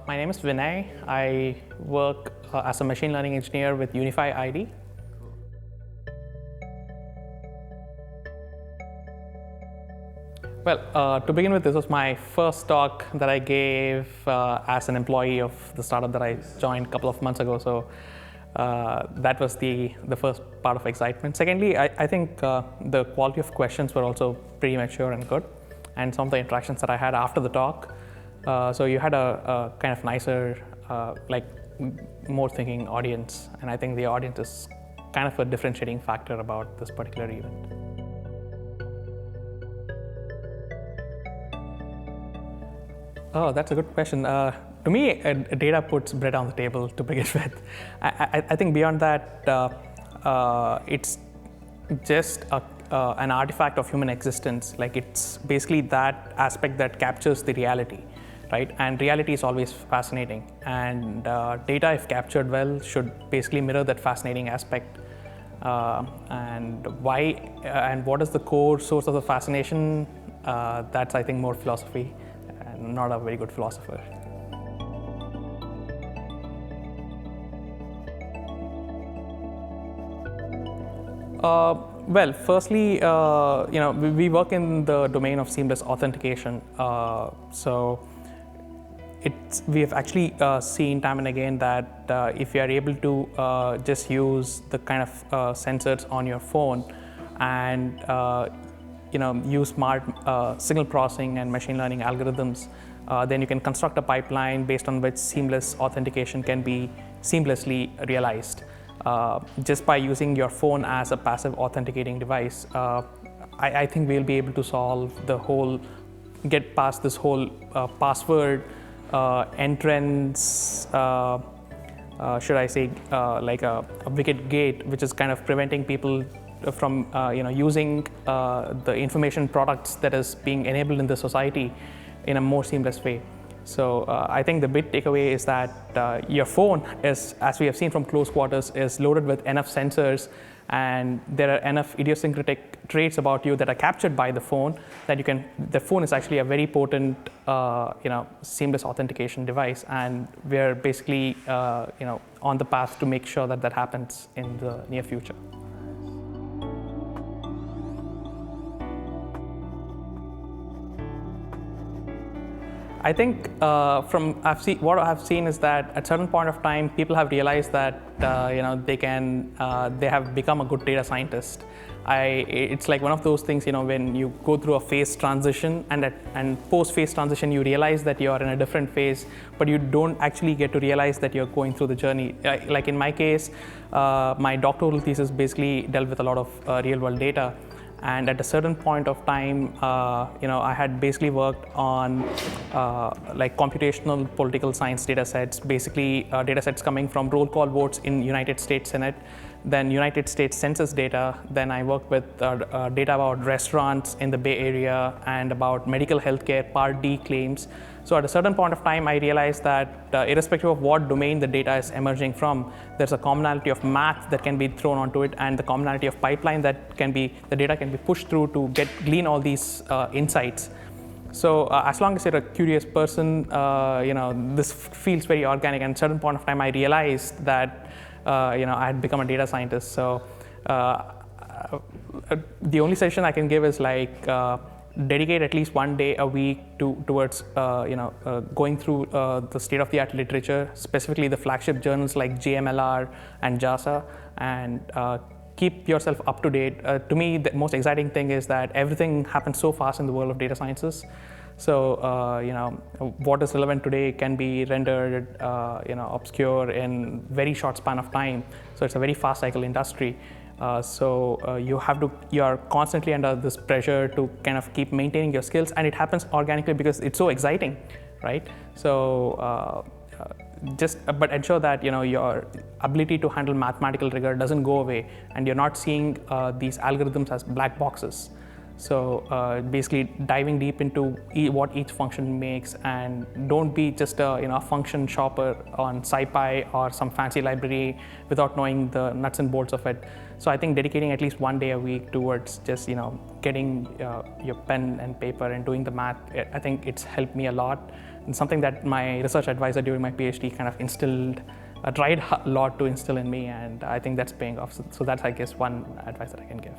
My name is Vinay. I work as a machine learning engineer with Unify ID. Well, to begin with, this was my first talk that I gave as an employee of the startup that I joined a couple of months ago. So that was the first part of excitement. Secondly, I think the quality of questions were also pretty mature and good, and some of the interactions that I had after the talk. So you had a kind of nicer, more thinking audience, and I think the audience is kind of a differentiating factor about this particular event. Oh, that's a good question. To me, data puts bread on the table to begin with. I think beyond that, it's just an artifact of human existence. Like, it's basically that aspect that captures the reality, right? And reality is always fascinating. And data, if captured well, should basically mirror that fascinating aspect. And why and what is the core source of the fascination? That's, I think, more philosophy. I'm not a very good philosopher. Well, firstly, we work in the domain of seamless authentication. So we have actually seen time and again that if you are able to just use the kind of sensors on your phone and use smart signal processing and machine learning algorithms, then you can construct a pipeline based on which seamless authentication can be seamlessly realized. Just by using your phone as a passive authenticating device, I think we'll be able to solve get past this whole password entrance, should I say, like a wicket gate, which is kind of preventing people from using the information products that is being enabled in the society in a more seamless way. So I think the big takeaway is that your phone is, as we have seen from close quarters, is loaded with enough sensors, and there are enough idiosyncratic traits about you that are captured by the phone that the phone is actually a very potent seamless authentication device, and we're basically on the path to make sure that happens in the near future. I think what I've seen is that at a certain point of time, people have realized that they have become a good data scientist. It's like one of those things, when you go through a phase transition and post-phase transition, you realize that you're in a different phase, but you don't actually get to realize that you're going through the journey. Like in my case, my doctoral thesis basically dealt with a lot of real-world data. And at a certain point of time, I had basically worked on computational political science data sets, basically data sets coming from roll call votes in United States Senate, then United States Census data. Then I worked with data about restaurants in the Bay Area and about medical healthcare Part D claims. So at a certain point of time, I realized that irrespective of what domain the data is emerging from, there's a commonality of math that can be thrown onto it, and the commonality of pipeline that the data can be pushed through to glean all these insights. So as long as you're a curious person, this feels very organic. And at a certain point of time, I realized that I had become a data scientist. So the only suggestion I can give is dedicate at least one day a week towards going through the state-of-the-art literature, specifically the flagship journals like JMLR and JASA, and keep yourself up to date. To me, the most exciting thing is that everything happens so fast in the world of data sciences. So what is relevant today can be rendered obscure in very short span of time. So it's a very fast cycle industry. You are constantly under this pressure to kind of keep maintaining your skills, and it happens organically because it's so exciting, right? So but ensure that your ability to handle mathematical rigor doesn't go away, and you're not seeing these algorithms as black boxes. So basically diving deep into what each function makes, and don't be just a function shopper on SciPy or some fancy library without knowing the nuts and bolts of it. So I think dedicating at least 1 day a week towards just getting your pen and paper and doing the math, I think it's helped me a lot, and something that my research advisor during my PhD kind of instilled, tried a lot to instill in me, and I think that's paying off. So that's, I guess, one advice that I can give.